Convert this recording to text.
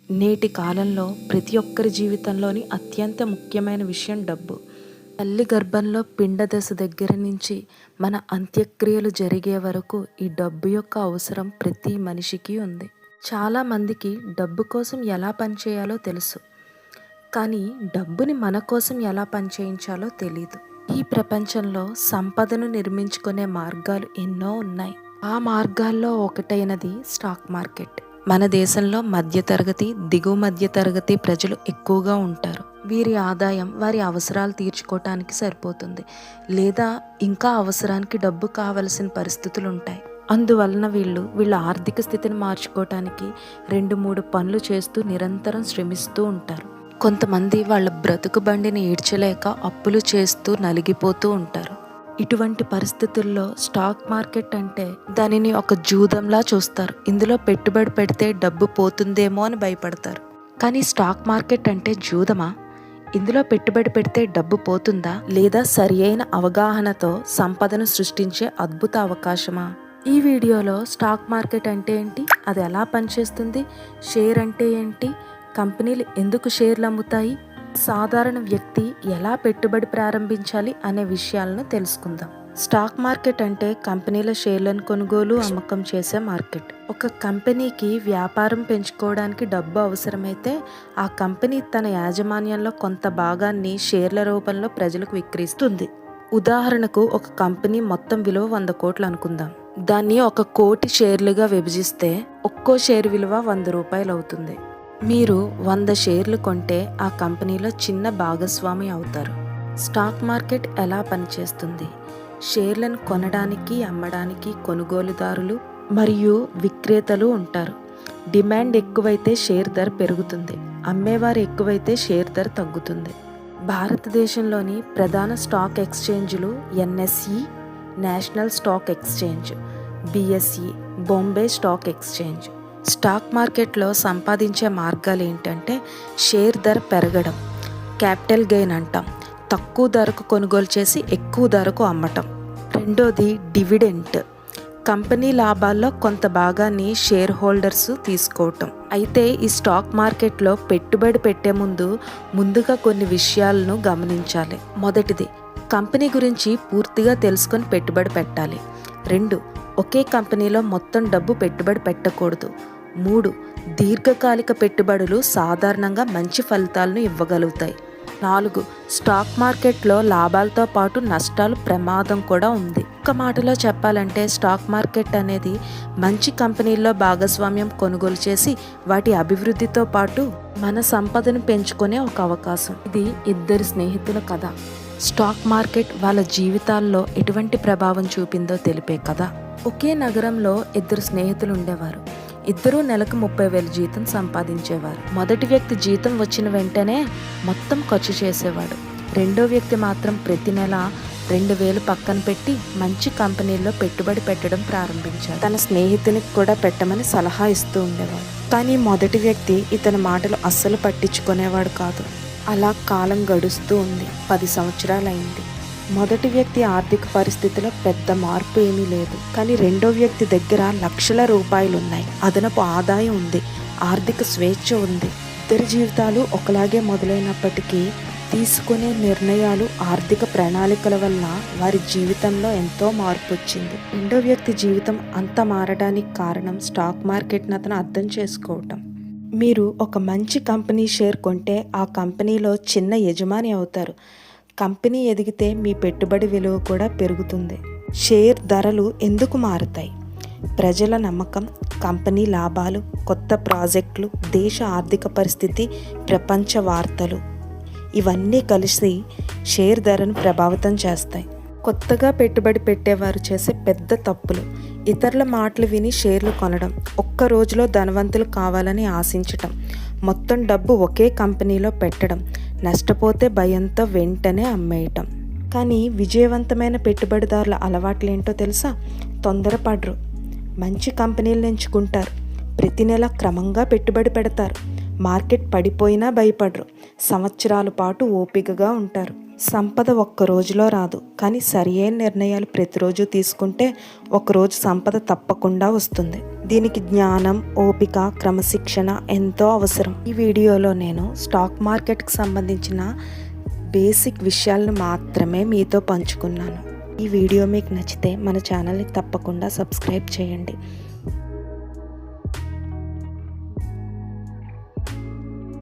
నేటి కాలంలో ప్రతి ఒక్కరి జీవితంలోని అత్యంత ముఖ్యమైన విషయం డబ్బు. తల్లి గర్భంలో పిండ దశ దగ్గర నుంచి మన అంత్యక్రియలు జరిగే వరకు ఈ డబ్బు యొక్క అవసరం ప్రతి మనిషికి ఉంది. చాలామందికి డబ్బు కోసం ఎలా పనిచేయాలో తెలుసు, కానీ డబ్బుని మన కోసం ఎలా పనిచేయించాలో తెలీదు. ఈ ప్రపంచంలో సంపదను నిర్మించుకునే మార్గాలు ఎన్నో ఉన్నాయి. ఆ మార్గాల్లో ఒకటైనది స్టాక్ మార్కెట్. మన దేశంలో మధ్యతరగతి, దిగువ మధ్యతరగతి ప్రజలు ఎక్కువగా ఉంటారు. వీరి ఆదాయం వారి అవసరాలు తీర్చుకోవటానికి సరిపోతుంది, లేదా ఇంకా అవసరానికి డబ్బు కావలసిన పరిస్థితులు ఉంటాయి. అందువలన వీళ్ళ ఆర్థిక స్థితిని మార్చుకోవటానికి 2-3 పనులు చేస్తూ నిరంతరం శ్రమిస్తూ ఉంటారు. కొంతమంది వాళ్ళ బ్రతుకు బండిని ఈడ్చలేక అప్పులు చేస్తూ నలిగిపోతూ ఉంటారు. ఇటువంటి పరిస్థితుల్లో స్టాక్ మార్కెట్ అంటే దానిని ఒక జూదంలా చూస్తారు. ఇందులో పెట్టుబడి పెడితే డబ్బు పోతుందేమో అని భయపడతారు. కానీ స్టాక్ మార్కెట్ అంటే జూదమా? ఇందులో పెట్టుబడి పెడితే డబ్బు పోతుందా, లేదా సరి అయిన అవగాహనతో సంపదను సృష్టించే అద్భుత అవకాశమా? ఈ వీడియోలో స్టాక్ మార్కెట్ అంటే ఏంటి, అది ఎలా పనిచేస్తుంది, షేర్ అంటే ఏంటి, కంపెనీలు ఎందుకు షేర్లు అమ్ముతాయి, సాధారణ వ్యక్తి ఎలా పెట్టుబడి ప్రారంభించాలి అనే విషయాలను తెలుసుకుందాం. స్టాక్ మార్కెట్ అంటే కంపెనీల షేర్లను కొనుగోలు అమ్మకం చేసే మార్కెట్. ఒక కంపెనీకి వ్యాపారం పెంచుకోవడానికి డబ్బు అవసరమైతే ఆ కంపెనీ తన యాజమాన్యంలో కొంత భాగాన్ని షేర్ల రూపంలో ప్రజలకు విక్రయిస్తుంది. ఉదాహరణకు ఒక కంపెనీ మొత్తం విలువ 100 కోట్లు అనుకుందాం. దాన్ని 1 కోటి షేర్లుగా విభజిస్తే ఒక్కో షేర్ విలువ 100 రూపాయలు అవుతుంది. మీరు 100 షేర్లు కొంటే ఆ కంపెనీలో చిన్న భాగస్వామి అవుతారు. స్టాక్ మార్కెట్ ఎలా పనిచేస్తుంది? షేర్లను కొనడానికి, అమ్మడానికి కొనుగోలుదారులు మరియు విక్రేతలు ఉంటారు. డిమాండ్ ఎక్కువైతే షేర్ ధర పెరుగుతుంది, అమ్మేవారు ఎక్కువైతే షేర్ ధర తగ్గుతుంది. భారతదేశంలోని ప్రధాన స్టాక్ ఎక్స్చేంజ్లు NSE, national stock exchange, BSE, Bombay stock exchange. Stock మార్కెట్లో సంపాదించే మార్గాలు ఏంటంటే షేర్ ధర పెరగడం, క్యాపిటల్ గెయిన్ అంటాం, తక్కువ ధరకు కొనుగోలు చేసి ఎక్కువ ధరకు అమ్మటం. రెండోది డివిడెంట్, కంపెనీ లాభాల్లో కొంత భాగాన్ని షేర్ హోల్డర్స్ తీసుకోవటం. అయితే ఈ స్టాక్ మార్కెట్లో పెట్టుబడి పెట్టే ముందుగా కొన్ని విషయాలను గమనించాలి. మొదటిది, కంపెనీ గురించి పూర్తిగా తెలుసుకొని పెట్టుబడి పెట్టాలి. 2, ఒకే కంపెనీలో మొత్తం డబ్బు పెట్టుబడి పెట్టకూడదు. 3, దీర్ఘకాలిక పెట్టుబడులు సాధారణంగా మంచి ఫలితాలను ఇవ్వగలుగుతాయి. 4, స్టాక్ మార్కెట్లో లాభాలతో పాటు నష్టాలు ప్రమాదం కూడా ఉంది. ఒక మాటలో చెప్పాలంటే స్టాక్ మార్కెట్ అనేది మంచి కంపెనీల్లో భాగస్వామ్యం కొనుగోలు చేసి వాటి అభివృద్ధితో పాటు మన సంపదను పెంచుకునే ఒక అవకాశం. ఇది ఇద్దరు స్నేహితుల కథ. స్టాక్ మార్కెట్ వాళ్ళ జీవితాల్లో ఎటువంటి ప్రభావం చూపిందో తెలిపే కథ. ఒకే నగరంలో 2 స్నేహితులు ఉండేవారు. ఇద్దరూ నెలకు 30,000 జీతం సంపాదించేవారు. మొదటి వ్యక్తి జీతం వచ్చిన వెంటనే మొత్తం ఖర్చు చేసేవాడు. రెండో వ్యక్తి మాత్రం ప్రతి నెల 2,000 పక్కన పెట్టి మంచి కంపెనీల్లో పెట్టుబడి పెట్టడం ప్రారంభించాడు. తన స్నేహితునికి కూడా పెట్టమని సలహా ఇస్తూ ఉండేవాడు. కానీ మొదటి వ్యక్తి ఇతని మాటలు అస్సలు పట్టించుకునేవాడు కాదు. అలా కాలం గడుస్తూ ఉంది. 10 సంవత్సరాలైంది. మొదటి వ్యక్తి ఆర్థిక పరిస్థితిలో పెద్ద మార్పు ఏమీ లేదు. కానీ రెండో వ్యక్తి దగ్గర లక్షల రూపాయలున్నాయి, అదనపు ఆదాయం ఉంది, ఆర్థిక స్వేచ్ఛ ఉంది. ఇద్దరి జీవితాలు ఒకలాగే మొదలైనప్పటికీ తీసుకునే నిర్ణయాలు, ఆర్థిక ప్రణాళికల వల్ల వారి జీవితంలో ఎంతో మార్పు వచ్చింది. రెండో వ్యక్తి జీవితం అంత మారడానికి కారణం స్టాక్ మార్కెట్ని అతను అర్థం చేసుకోవటం. మీరు ఒక మంచి కంపెనీ షేర్ కొంటే ఆ కంపెనీలో చిన్న యజమాని అవుతారు. కంపెనీ ఎదిగితే మీ పెట్టుబడి విలువ కూడా పెరుగుతుంది. షేర్ ధరలు ఎందుకు మారుతాయి? ప్రజల నమ్మకం, కంపెనీ లాభాలు, కొత్త ప్రాజెక్టులు, దేశ ఆర్థిక పరిస్థితి, ప్రపంచ వార్తలు ఇవన్నీ కలిసి షేర్ ధరను ప్రభావితం చేస్తాయి. కొత్తగా పెట్టుబడి పెట్టేవారు చేసే పెద్ద తప్పులు: ఇతరుల మాటలు విని షేర్లు కొనడం, ఒక్క రోజులో ధనవంతులు కావాలని ఆశించటం, మొత్తం డబ్బు ఒకే కంపెనీలో పెట్టడం, నష్టపోతే భయంతో వెంటనే అమ్మేయటం. కానీ విజయవంతమైన పెట్టుబడిదారుల అలవాట్లేంటో తెలుసా? తొందరపడరు, మంచి కంపెనీలను ఎంచుకుంటారు, ప్రతి నెల క్రమంగా పెట్టుబడి పెడతారు, మార్కెట్ పడిపోయినా భయపడరు, సంవత్సరాల పాటు ఓపికగా ఉంటారు. సంపద ఒక్క రోజులో రాదు, కానీ సరియైన నిర్ణయాలు ప్రతిరోజు తీసుకుంటే ఒకరోజు సంపద తప్పకుండా వస్తుంది. దీనికి జ్ఞానం, ఓపిక, క్రమశిక్షణ ఎంతో అవసరం. ఈ వీడియోలో నేను స్టాక్ మార్కెట్కి సంబంధించిన బేసిక్ విషయాలను మాత్రమే మీతో పంచుకున్నాను. ఈ వీడియో మీకు నచ్చితే మన ఛానల్ని తప్పకుండా సబ్స్క్రైబ్ చేయండి.